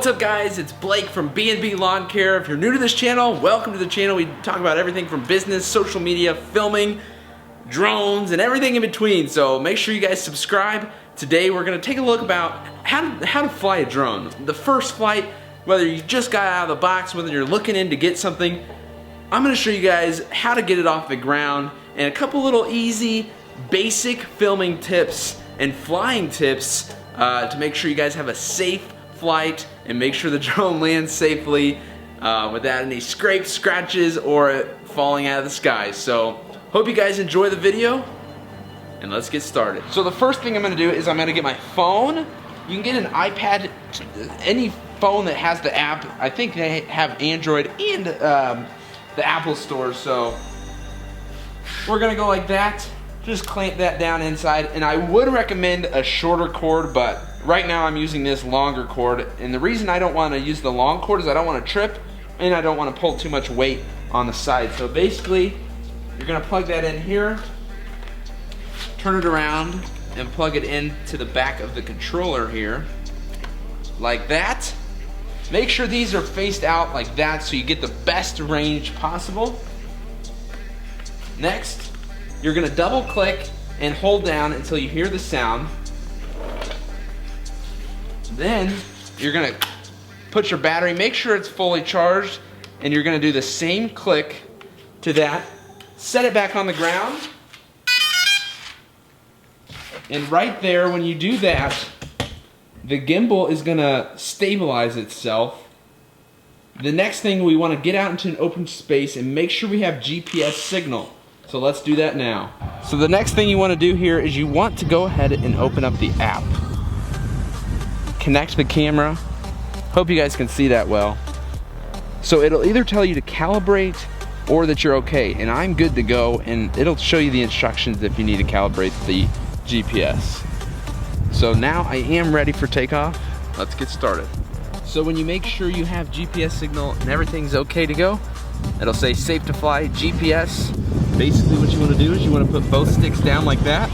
What's up guys, it's Blake from B&B Lawn Care. If you're new to this channel, welcome to the channel. We talk about everything from business, social media, filming, drones, and everything in between. So make sure you guys subscribe. Today we're gonna take a look about how to fly a drone. The first flight, whether you just got out of the box, whether you're looking in to get something, I'm gonna show you guys how to get it off the ground and a couple little easy, basic filming tips and flying tips to make sure you guys have a safe flight and make sure the drone lands safely without any scrapes, scratches, or it falling out of the sky. So hope you guys enjoy the video and let's get started. So the first thing I'm gonna do is I'm gonna get my phone. You can get an iPad, any phone that has the app. I think they have Android and the Apple store, so we're gonna go like that. Just clamp that down inside, and I would recommend a shorter cord, but right now I'm using this longer cord, and the reason I don't want to use the long cord is I don't want to trip and I don't want to pull too much weight on the side. So basically you're gonna plug that in here, turn it around, and plug it into the back of the controller here like that. Make sure these are faced out like that so you get the best range possible. Next, you're gonna double click and hold down until you hear the sound. Then you're gonna put your battery, make sure it's fully charged, and you're gonna do the same click to that. Set it back on the ground. And right there, when you do that, the gimbal is gonna stabilize itself. The next thing, we wanna get out into an open space and make sure we have GPS signal. So let's do that now. So the next thing you wanna do here is you want to go ahead and open up the app. Connect the camera. Hope you guys can see that well. So it'll either tell you to calibrate or that you're okay, and I'm good to go, and it'll show you the instructions if you need to calibrate the GPS. So now I am ready for takeoff. Let's get started. So when you make sure you have GPS signal and everything's okay to go, it'll say safe to fly GPS. Basically what you want to do is you want to put both sticks down like that,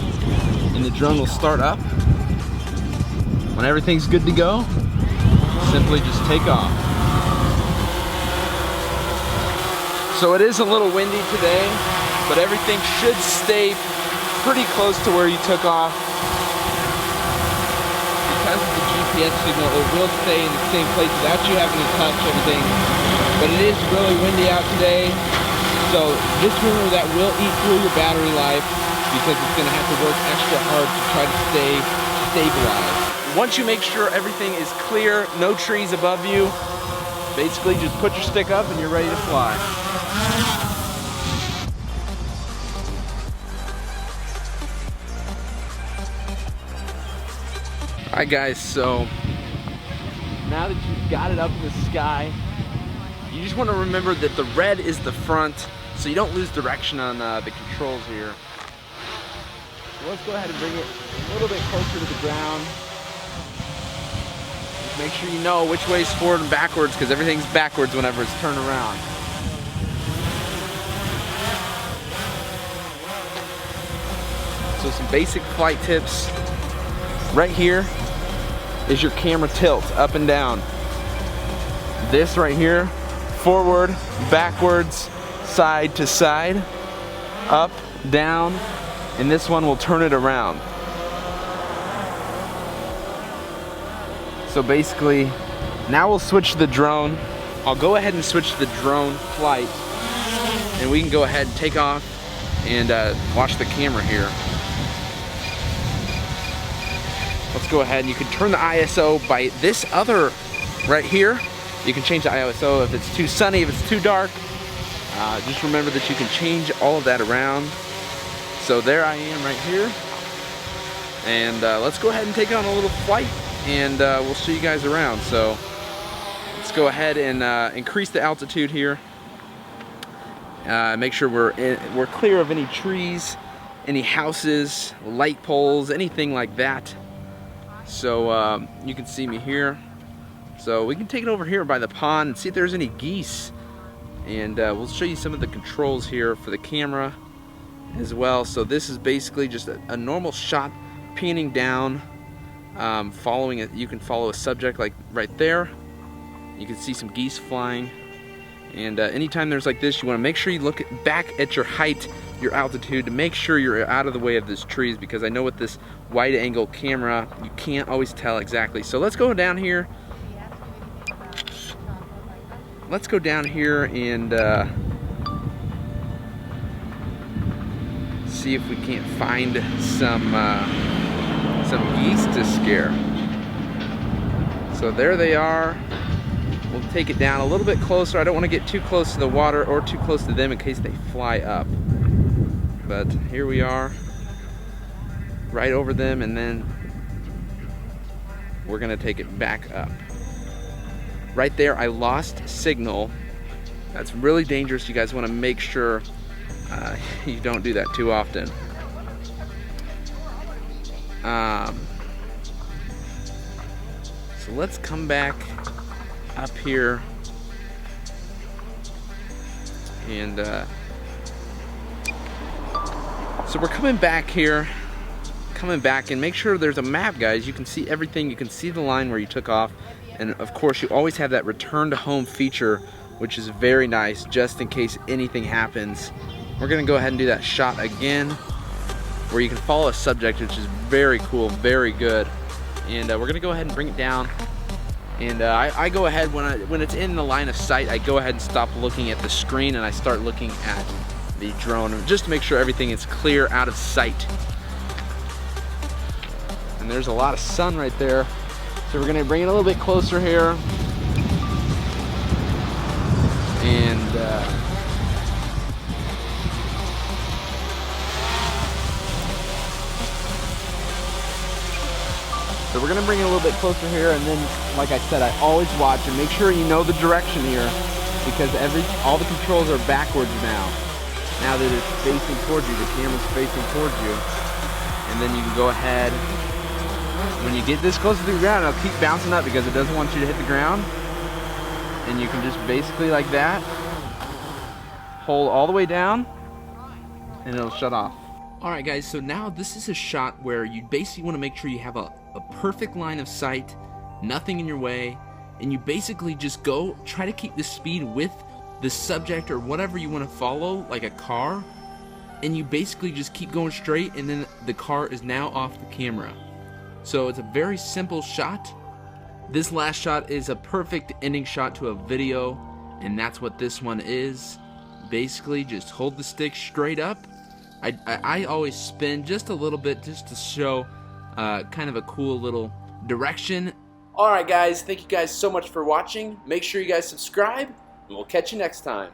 and the drone will start up. When everything's good to go, simply just take off. So it is a little windy today, but everything should stay pretty close to where you took off. Because of the GPS signal, it will stay in the same place without you having to touch anything. But it is really windy out today, so just remember that will eat through your battery life because it's going to have to work extra hard to try to stay stabilized. Once you make sure everything is clear, no trees above you, basically just put your stick up and you're ready to fly. Alright guys, so now that you've got it up in the sky, you just want to remember that the red is the front, so you don't lose direction on the controls here. So let's go ahead and bring it a little bit closer to the ground. Just make sure you know which way is forward and backwards, because everything's backwards whenever it's turned around. So some basic flight tips. Right here is your camera tilt, up and down. This right here, forward, backwards, side to side, up, down, and this one will turn it around. So basically, now we'll switch to the drone. I'll go ahead and switch to the drone flight, and we can go ahead and take off and watch the camera here. Let's go ahead and you can turn the ISO by this other right here. You can change the ISO if it's too sunny, if it's too dark. Just remember that you can change all of that around. So there I am right here. And let's go ahead and take on a little flight and we'll show you guys around. So let's go ahead and increase the altitude here. Make sure we're clear of any trees, any houses, light poles, anything like that. So you can see me here. So we can take it over here by the pond and see if there's any geese. And we'll show you some of the controls here for the camera as well. So this is basically just a normal shot, panning down, following it. You can follow a subject like right there. You can see some geese flying. And anytime there's like this, you want to make sure you look back at your height, your altitude, to make sure you're out of the way of these trees, because I know with this wide angle camera, you can't always tell exactly. So let's go down here. Let's go down here and see if we can't find some geese to scare. So there they are. We'll take it down a little bit closer. I don't want to get too close to the water or too close to them in case they fly up. But here we are, right over them, and then we're gonna take it back up. Right there, I lost signal. That's really dangerous. You guys want to make sure you don't do that too often. So let's come back up here and so we're coming back here, and make sure there's a map, guys. You can see everything. You can see the line where you took off, and of course you always have that return to home feature, which is very nice just in case anything happens. We're gonna go ahead and do that shot again where you can follow a subject, which is very cool, very good. And we're gonna go ahead and bring it down. And I go ahead, when it's in the line of sight, I go ahead and stop looking at the screen and I start looking at the drone, just to make sure everything is clear out of sight. And there's a lot of sun right there. So we're gonna bring it a little bit closer here. And so we're gonna bring it a little bit closer here, and then, like I said, I always watch and make sure you know the direction here, because all the controls are backwards now. Now that it's facing towards you, the camera's facing towards you, and then you can go ahead. When you get this close to the ground, it'll keep bouncing up because it doesn't want you to hit the ground, and you can just basically like that, hold all the way down, and it'll shut off. Alright guys, so now this is a shot where you basically want to make sure you have a perfect line of sight, nothing in your way, and you basically just go try to keep the speed with the subject or whatever you want to follow, like a car, and you basically just keep going straight, and then the car is now off the camera. So it's a very simple shot. This last shot is a perfect ending shot to a video, and that's what this one is. Basically just hold the stick straight up. I always spin just a little bit just to show kind of a cool little direction. Alright guys, thank you guys so much for watching. Make sure you guys subscribe, and we'll catch you next time.